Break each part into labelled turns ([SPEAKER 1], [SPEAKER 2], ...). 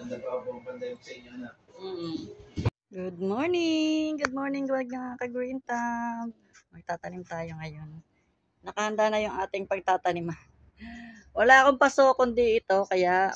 [SPEAKER 1] Mm. Good morning! Good morning, mga ka-green thumb. Magtatanim tayo ngayon. Nakahanda na yung ating pagtatanim. Wala akong paso kundi ito, kaya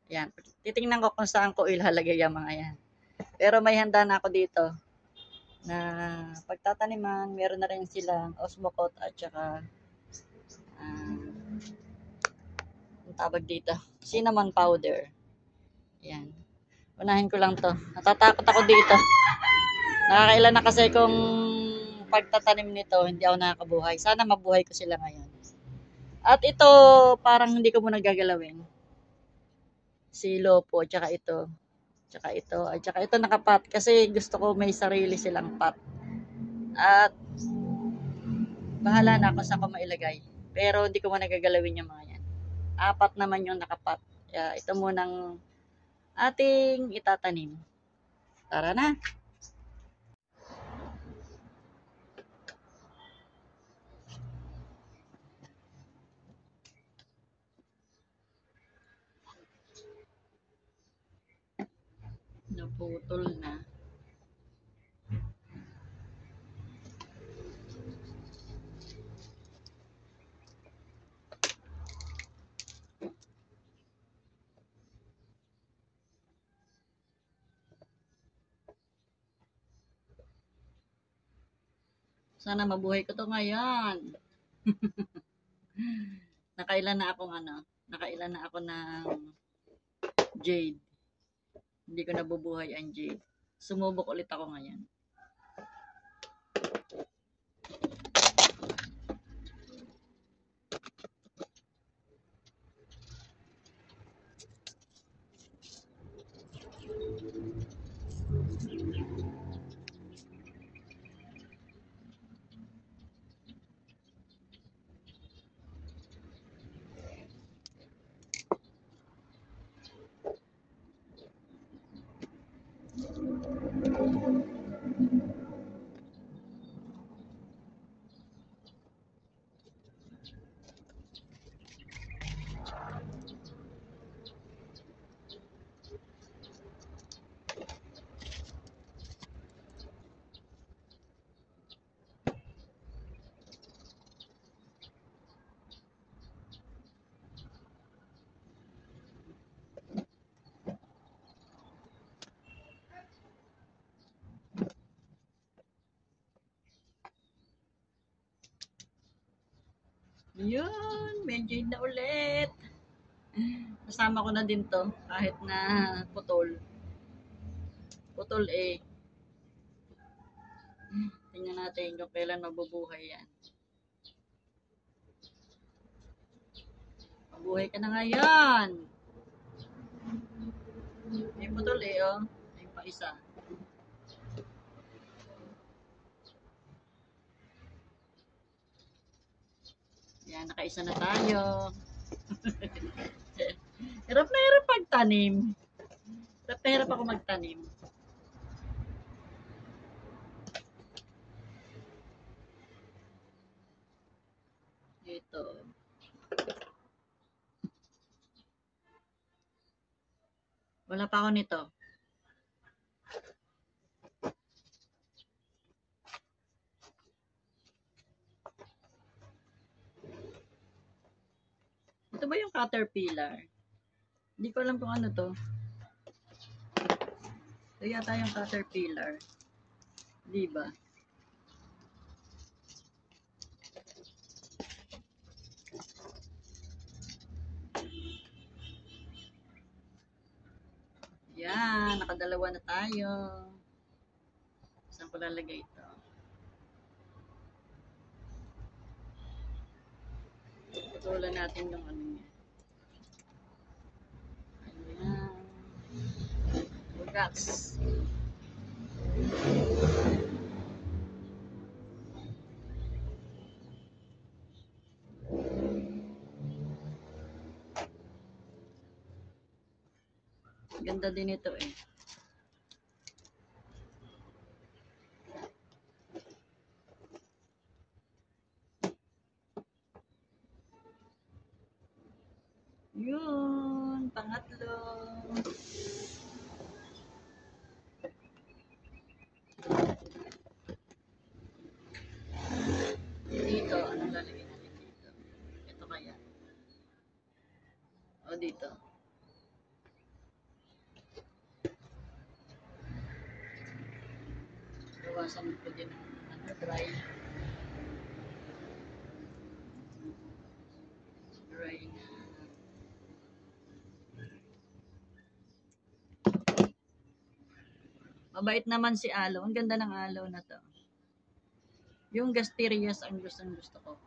[SPEAKER 1] yan. Titingnan ko kung saan ko ilalagay yung mga yan. Pero may handa na ako dito na pagtataniman. Meron na rin silang osmocot at saka ang tawag dito, cinnamon powder. Yan. Unahin ko lang to. Natatakot ako dito. Nakakailan na kasi kung pagtatanim nito, hindi ako nakakabuhay. Sana mabuhay ko sila ngayon. At ito, parang hindi ko muna gagalawin. Si Lopo, tsaka ito. Tsaka ito. At tsaka ito nakapat. Kasi gusto ko may sarili silang pot. At bahala na ako saan ko mailagay. Pero hindi ko muna gagalawin yung mga yan. 4 naman yung nakapat. Kaya ito munang ating itatanim. Tara na! Naputol na. Sana mabuhay ko to ngayon. Nakailan na ako ng jade. Hindi ko nabubuhay ang jade. Sumubok ulit ako ngayon. Yun, may jade na ulit. Kasama ko na din to kahit na putol. Putol eh. Tingnan natin kung kailan mabubuhay yan. Mabuhay ka na ngayon. May putol eh, oh. May pa isa. Yan, nakaisa na tayo. Hirap na hirap pagtanim. Hirap na hirap ako magtanim. Ito. Wala pa ako nito. Ito ba yung caterpillar? Hindi ko alam kung ano to. Ito yata yung caterpillar. Di ba? Yan, nakadalawa na tayo. Saan ko lalagay ito? Putulan natin yung ano niya. Ayan. Bugas. Ganda din ito eh. Yun. pangatlo. Dito, anong lalagay natin dito? Ito kaya. O dito. Iwasan ko din ng dry. Dry na. Mabait naman si Aloe. Ang ganda ng Aloe na to. Yung Gasterias ang gusto ko.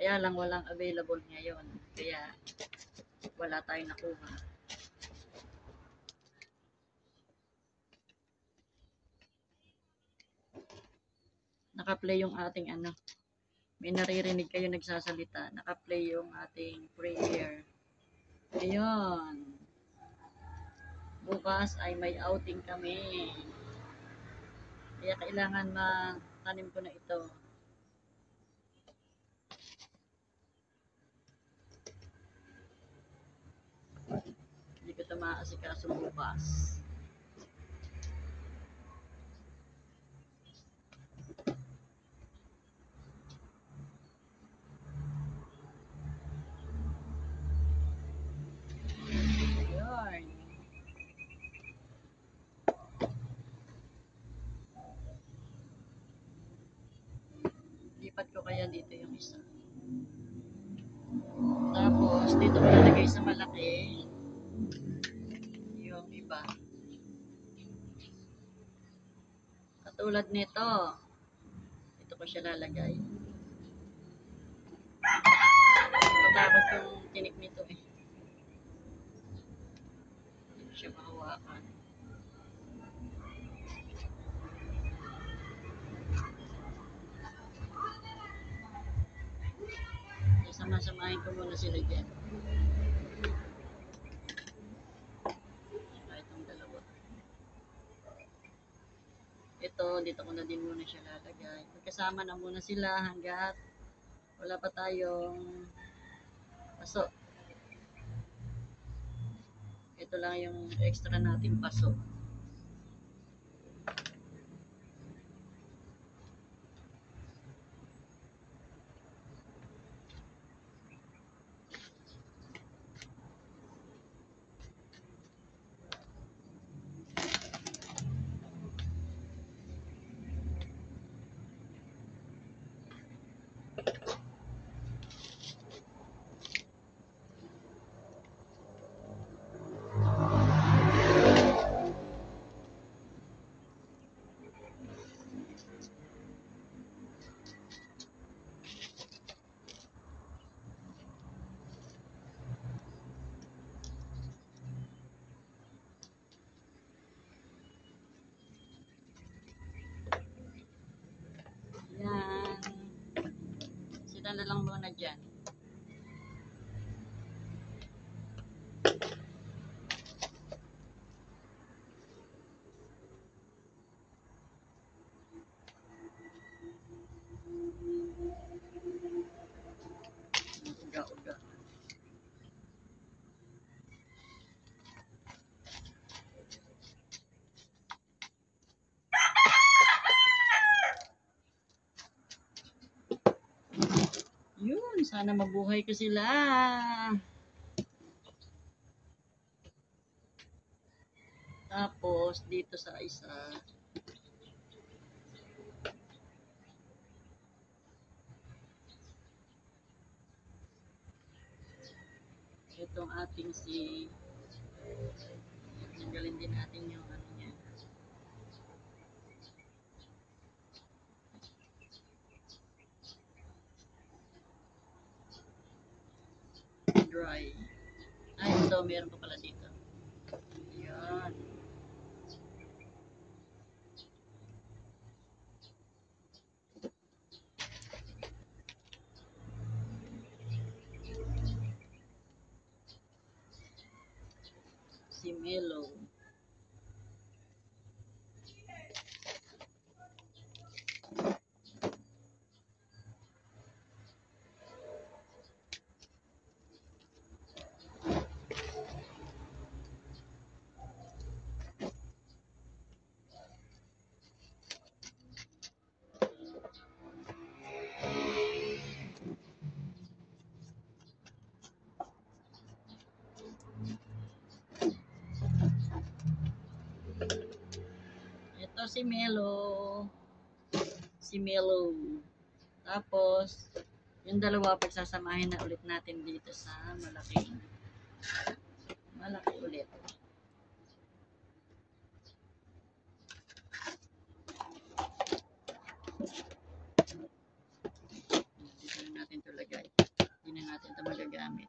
[SPEAKER 1] Kaya lang walang available ngayon. Kaya wala tayong nakuha. Naka-play yung ating ano. May naririnig kayo nagsasalita. Naka-play yung ating prayer. Ayun. Bukas ay may outing kami. Kaya kailangan matanim ko na ito. Hindi ko ito maasikaso bukas. Ayun. Lipat ko kaya dito yung isa. Tapos, dito ko lalagay sa malaki yung iba. Katulad nito. Ito ko siya lalagay. Nakatakot yung tinik nito eh. Hindi siya mahawakan. Sama-samahin ko muna sila dyan. Saka itong dalawa. Ito, dito ko na din muna siya lalagay. Magkasama na muna sila hanggat wala pa tayong paso. Ito lang yung extra nating paso. Yan. Sila na lang muna dyan. Uga-uga. Yun, sana mabuhay ko sila. Tapos, dito sa isa, itong ating si, tanggalin din natin yung ano niya. Dry. Ay, ito, meron pa pala dito. Yan. Si Melo. Ito si Melo. Si Melo. Tapos, yung dalawa pagsasamahin na ulit natin dito sa malaki ulit. Dito na natin ito lagay. Hindi na natin ito magagamit.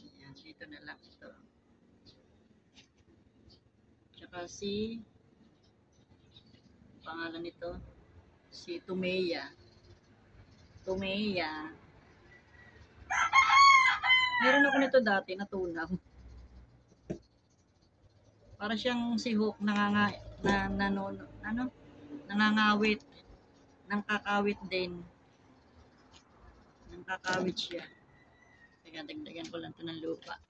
[SPEAKER 1] Ayan, dito na lang ito. Tsaka si pangalan nito, si Tumeya. Meron ako nito dati, natunaw. Para siyang si Hook nangangawit. Nang kakawit din. Nang kakawit siya. Teka, dagdagan ko lang ito ng lupa.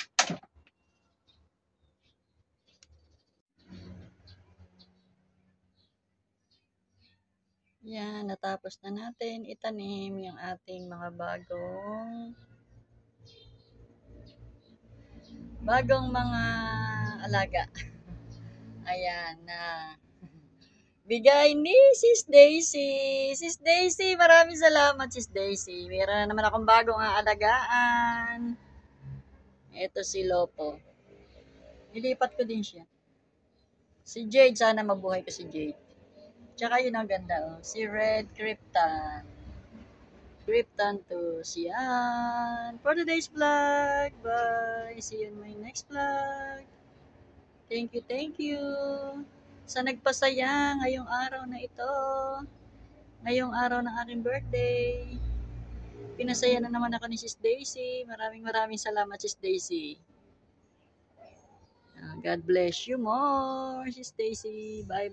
[SPEAKER 1] Yan, natapos na natin itanim yung ating mga bagong mga alaga. Ayan na. Bigay ni Sis Daisy. Sis Daisy, maraming salamat Sis Daisy. Meron na naman akong bagong aalagaan. Ito si Lopo. Nilipat ko din siya. Si Jade, sana mabuhay ko si Jade. Tsaka yun ang ganda, oh. Si Red Krypton. Krypton to siyan. For today's vlog. Bye. See you in my next vlog. Thank you. Sa nagpasaya ngayong araw na ito. Ngayong araw ng aking birthday. Pinasaya na naman ako ni Sis Daisy. Maraming salamat Sis Daisy. God bless you more, Sis Daisy. Bye.